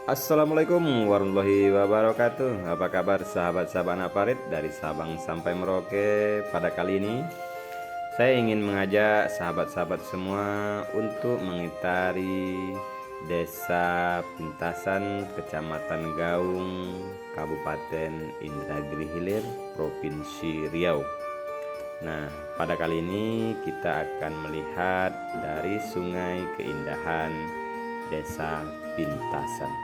Assalamualaikum warahmatullahi wabarakatuh. Apa kabar sahabat-sahabat anak parit dari Sabang sampai Merauke? Pada kali ini saya ingin mengajak sahabat-sahabat semua untuk mengitari Desa Pintasan, Kecamatan Gaung, Kabupaten Indragiri Hilir, Provinsi Riau. Nah, pada kali ini kita akan melihat dari sungai keindahan Desa Pintasan.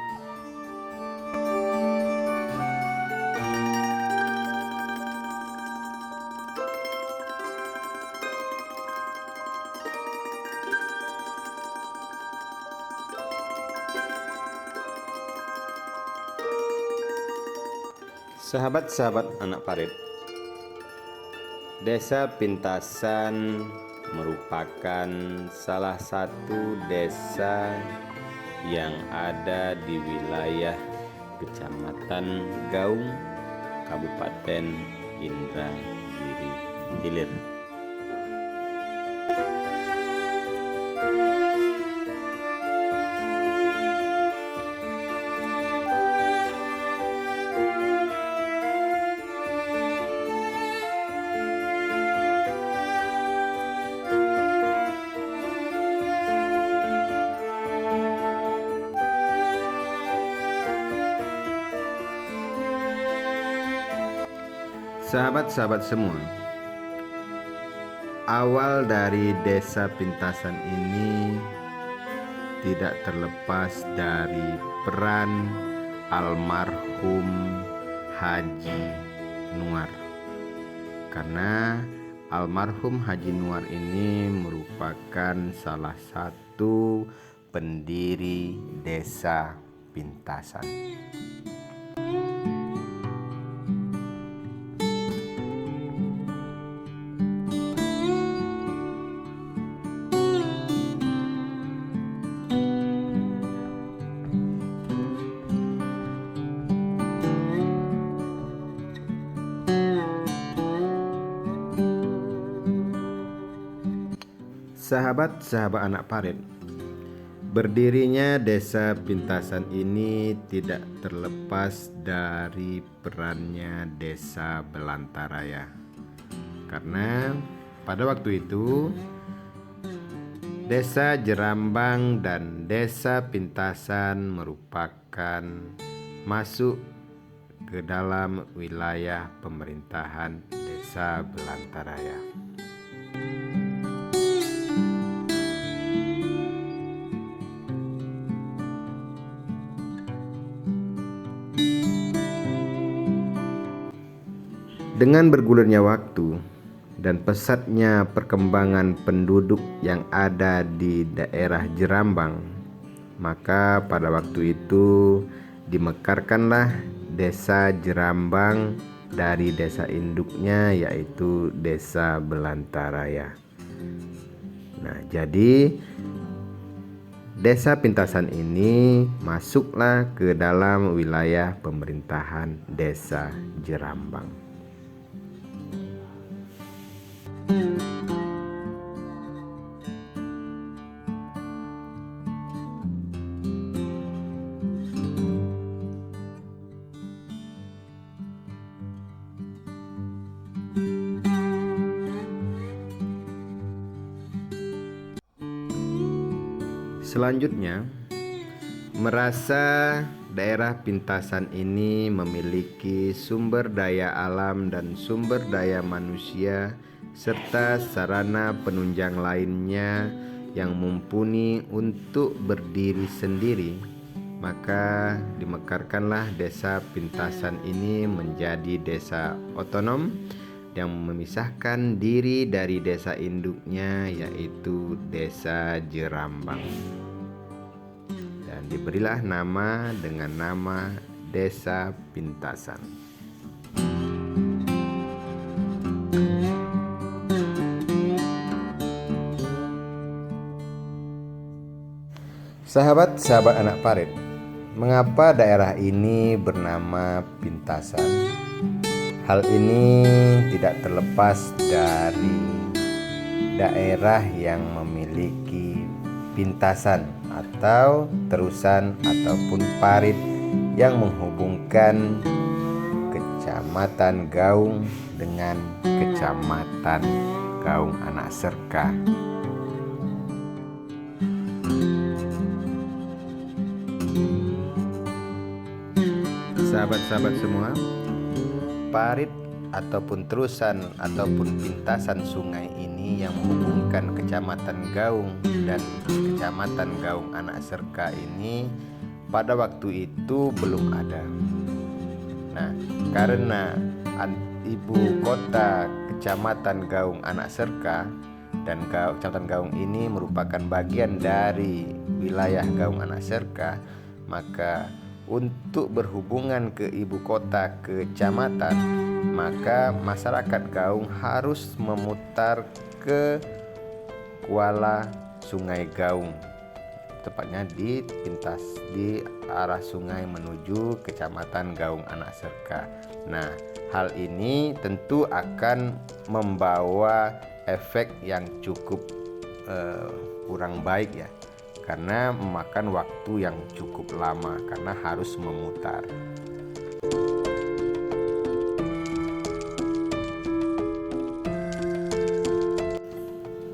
Sahabat-sahabat anak parit, Desa Pintasan merupakan salah satu desa yang ada di wilayah Kecamatan Gaung, Kabupaten Indragiri Hilir. Sahabat-sahabat semua, awal dari Desa Pintasan ini tidak terlepas dari peran almarhum Haji Nuar. Karena almarhum Haji Nuar ini merupakan salah satu pendiri Desa Pintasan. Sahabat-sahabat anak parit, berdirinya Desa Pintasan ini tidak terlepas dari perannya Desa Belantaraya. Karena pada waktu itu Desa Jerambang dan Desa Pintasan merupakan masuk ke dalam wilayah pemerintahan Desa Belantaraya. Dengan bergulirnya waktu dan pesatnya perkembangan penduduk yang ada di daerah Jerambang, maka pada waktu itu dimekarkanlah Desa Jerambang dari desa induknya, yaitu Desa Belantaraya. Nah, jadi Desa Pintasan ini masuklah ke dalam wilayah pemerintahan Desa Jerambang. Selanjutnya, merasa daerah Pintasan ini memiliki sumber daya alam dan sumber daya manusia serta sarana penunjang lainnya yang mumpuni untuk berdiri sendiri, maka dimekarkanlah Desa Pintasan ini menjadi desa otonom yang memisahkan diri dari desa induknya, yaitu Desa Jerambang, dan diberilah nama dengan nama Desa Pintasan. Sahabat-sahabat anak parit, mengapa daerah ini bernama Pintasan? Hal ini tidak terlepas dari daerah yang memiliki pintasan atau terusan ataupun parit yang menghubungkan Kecamatan Gaung dengan Kecamatan Gaung Anak Serka. Sahabat-sahabat semua, parit ataupun terusan ataupun pintasan sungai ini yang menghubungkan Kecamatan Gaung dan Kecamatan Gaung Anak Serka ini pada waktu itu belum ada. Nah, karena ibu kota Kecamatan Gaung Anak Serka dan Kecamatan Gaung ini merupakan bagian dari wilayah Gaung Anak Serka, maka untuk berhubungan ke ibu kota kecamatan, maka masyarakat Gaung harus memutar ke kuala Sungai Gaung, tepatnya di arah sungai menuju Kecamatan Gaung Anak Serka. Nah, hal ini tentu akan membawa efek yang cukup kurang baik ya, karena memakan waktu yang cukup lama karena harus memutar.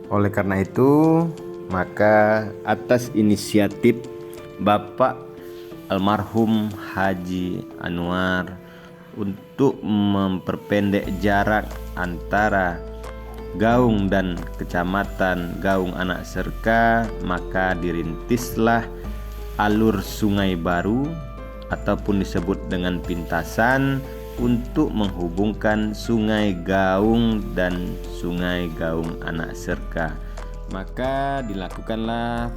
Oleh karena itu, maka atas inisiatif Bapak almarhum Haji Anwar untuk memperpendek jarak antara Gaung dan Kecamatan Gaung Anak Serka, maka dirintislah alur sungai baru ataupun disebut dengan pintasan untuk menghubungkan Sungai Gaung dan Sungai Gaung Anak Serka. Maka dilakukanlah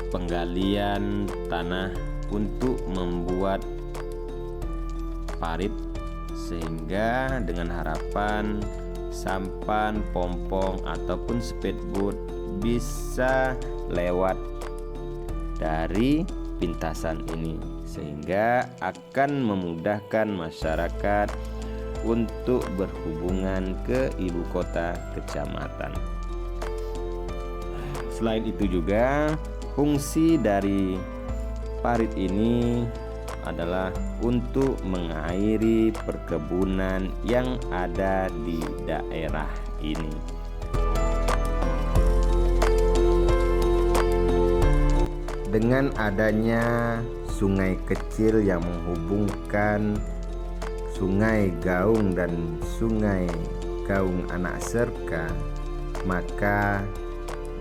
penggalian tanah untuk membuat parit, sehingga dengan harapan sampan, pompong ataupun speedboat bisa lewat dari pintasan ini, sehingga akan memudahkan masyarakat untuk berhubungan ke ibu kota kecamatan. Selain itu juga fungsi dari parit ini adalah untuk mengairi perkebunan yang ada di daerah ini. Dengan adanya sungai kecil yang menghubungkan Sungai Gaung dan Sungai Gaung Anak Serka, maka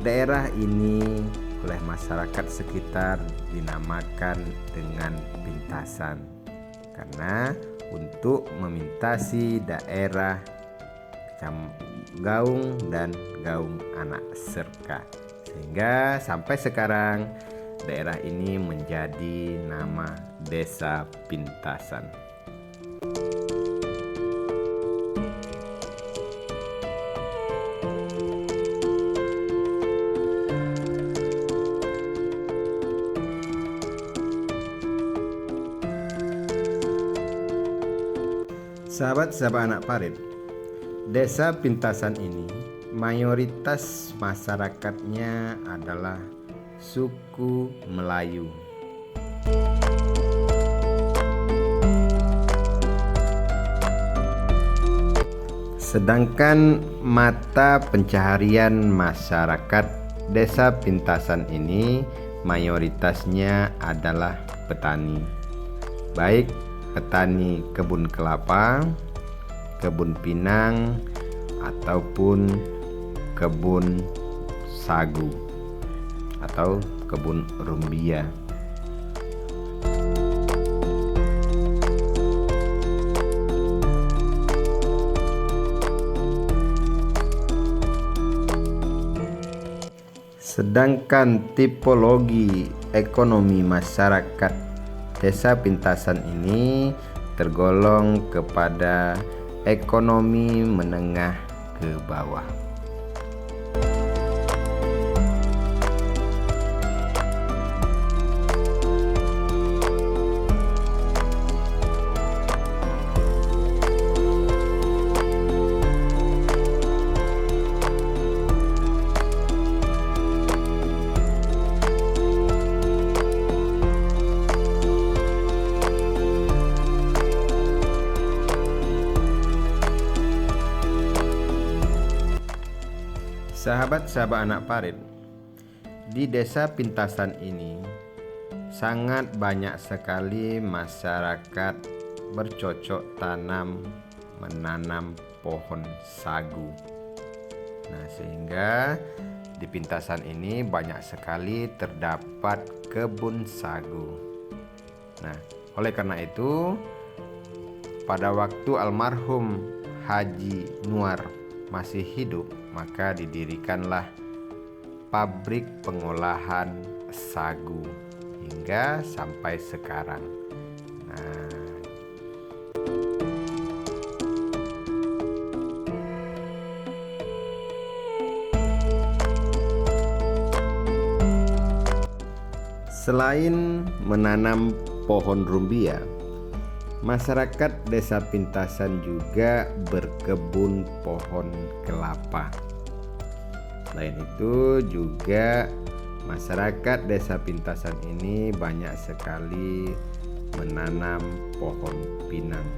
daerah ini oleh masyarakat sekitar dinamakan dengan pintasan, karena untuk memintasi daerah Gaung dan Gaung Anak Serka, sehingga sampai sekarang daerah ini menjadi nama Desa Pintasan. Sahabat-sahabat anak parit, Desa Pintasan ini mayoritas masyarakatnya adalah suku Melayu. Sedangkan mata pencaharian masyarakat Desa Pintasan ini mayoritasnya adalah petani, baik petani kebun kelapa, kebun pinang, ataupun kebun sagu atau kebun rumbia. Sedangkan tipologi ekonomi masyarakat Desa Pintasan ini tergolong kepada ekonomi menengah ke bawah. Sahabat-sahabat anak parit, di desa Pintasan ini sangat banyak sekali masyarakat bercocok tanam menanam pohon sagu. Nah, sehingga di Pintasan ini banyak sekali terdapat kebun sagu. Nah, oleh karena itu pada waktu almarhum Haji Nuar masih hidup, maka didirikanlah pabrik pengolahan sagu hingga sampai sekarang. Nah, selain menanam pohon rumbia, masyarakat desa Pintasan juga berkebun pohon kelapa. Selain itu juga masyarakat desa Pintasan ini banyak sekali menanam pohon pinang.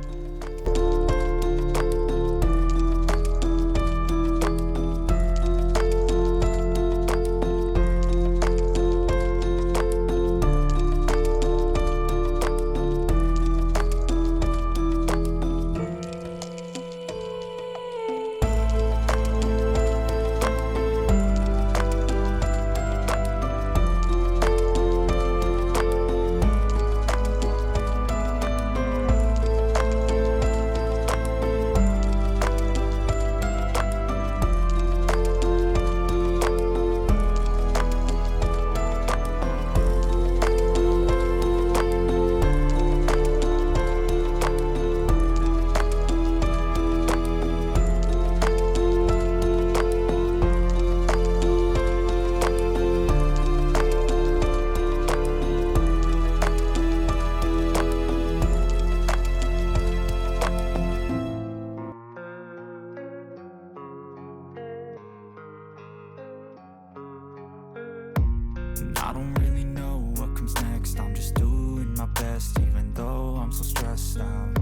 I don't really know what comes next. I'm just doing my best, even though I'm so stressed out.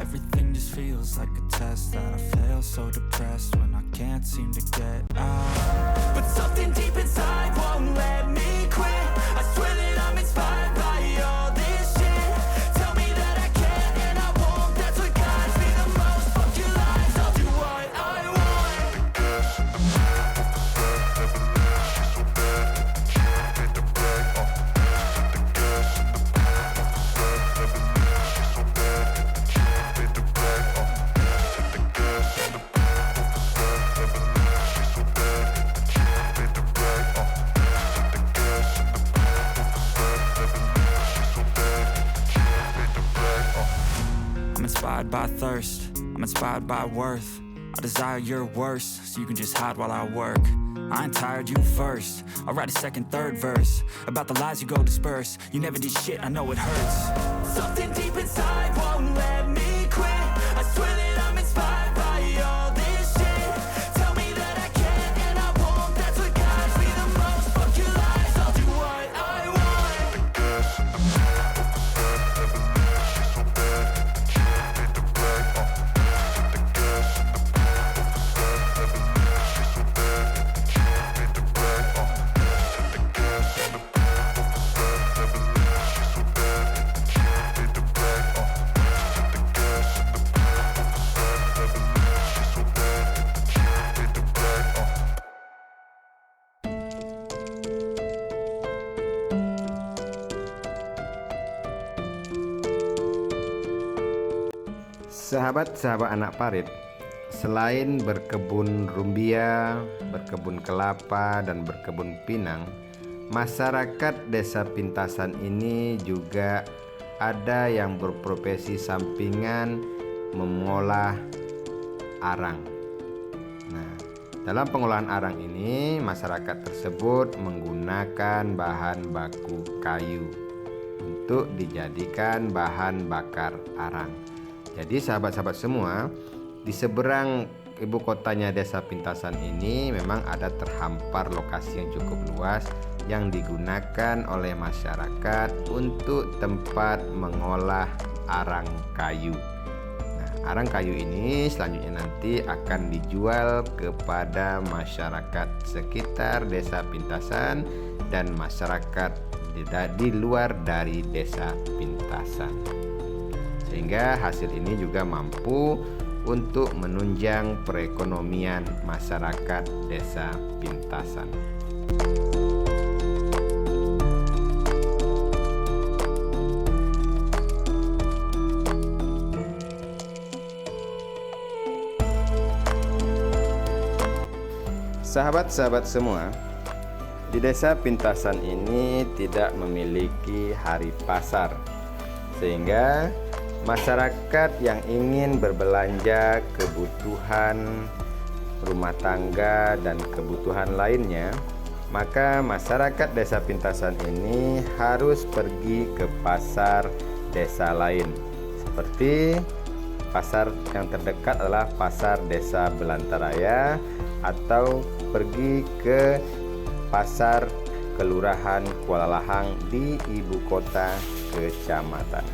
Everything just feels like a test that I fail, so depressed when I can't seem to get out. But something deep inside won't let me quit. I swear that I'm inspired by all this shit. Tell me that I can and I won't. That's what guides me the most. Fuck your lies, I'll do what I want. I'm inspired by thirst, I'm inspired by worth. I desire your worst, so you can just hide while I work. I ain't tired, you first. I'll write a second, third verse about the lies you go disperse. You never did shit, I know it hurts. Something deep inside won't let me quit. I swear that I'm inspired by all this shit. Tell me that I can and I won't. That's what guides me the most. Fuck your lies, I'll do what I want. Sahabat-sahabat anak parit, selain berkebun rumbia, berkebun kelapa, dan berkebun pinang, masyarakat desa Pintasan ini juga ada yang berprofesi sampingan mengolah arang. Nah, dalam pengolahan arang ini, masyarakat tersebut menggunakan bahan baku kayu untuk dijadikan bahan bakar arang. Jadi sahabat-sahabat semua, di seberang ibu kotanya desa Pintasan ini memang ada terhampar lokasi yang cukup luas yang digunakan oleh masyarakat untuk tempat mengolah arang kayu. Nah, arang kayu ini selanjutnya nanti akan dijual kepada masyarakat sekitar Desa Pintasan dan masyarakat di luar dari Desa Pintasan, sehingga hasil ini juga mampu untuk menunjang perekonomian masyarakat Desa Pintasan. Sahabat-sahabat semua, di Desa Pintasan ini tidak memiliki hari pasar, sehingga masyarakat yang ingin berbelanja kebutuhan rumah tangga dan kebutuhan lainnya, maka masyarakat Desa Pintasan ini harus pergi ke pasar desa lain. Seperti pasar yang terdekat adalah Pasar Desa Belantaraya, atau pergi ke Pasar Kelurahan Kuala Lahang di ibu kota kecamatan.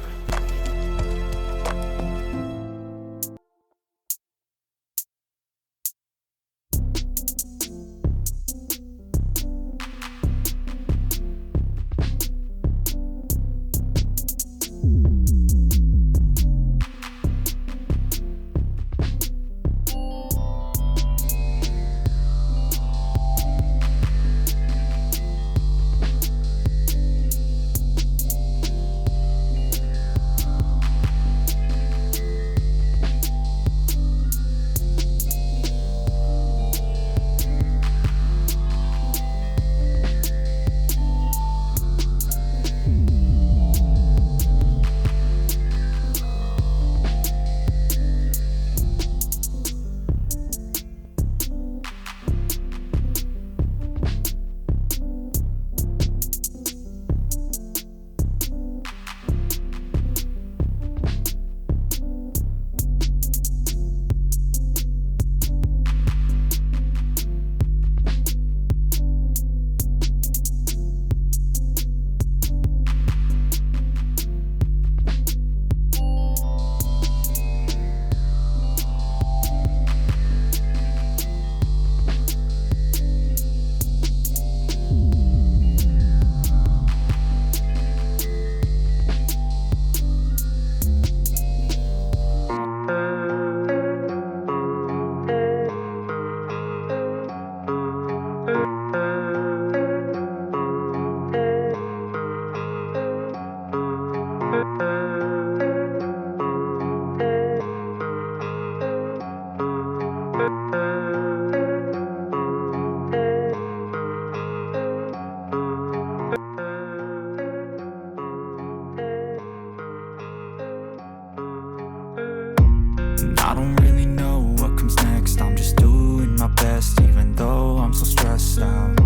I don't really know what comes next. I'm just doing my best, even though I'm so stressed out.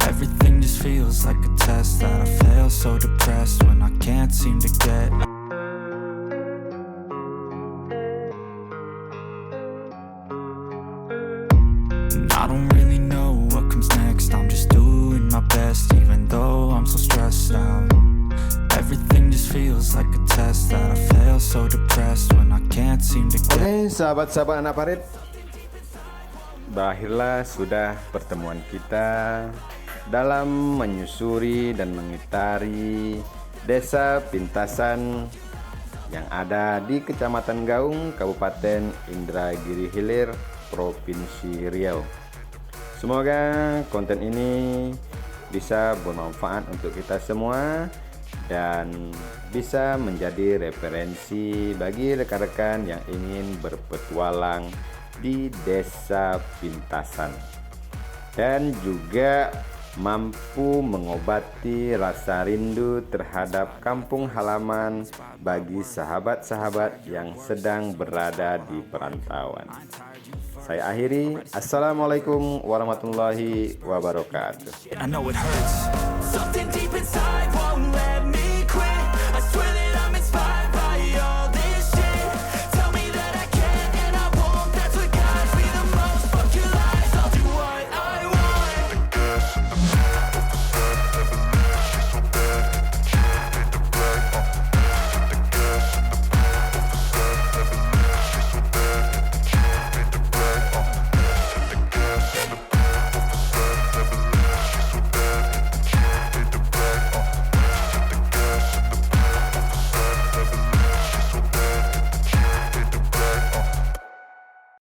Everything just feels like a test that I fail, so depressed when I can't seem to get. I don't really know what comes next. I'm just doing my best, even though I'm so stressed out. Everything just feels like a test that I fail, so depressed when I can't seem to get. Oke, sahabat-sahabat anak parit, berakhirlah sudah pertemuan kita dalam menyusuri dan mengitari Desa Pintasan yang ada di Kecamatan Gaung, Kabupaten Indragiri Hilir, Provinsi Riau. Semoga konten ini bisa bermanfaat untuk kita semua dan bisa menjadi referensi bagi rekan-rekan yang ingin berpetualang di Desa Pintasan dan juga mampu mengobati rasa rindu terhadap kampung halaman bagi sahabat-sahabat yang sedang berada di perantauan. Saya akhiri. Assalamualaikum warahmatullahi wabarakatuh. I know it hurts. Something deep inside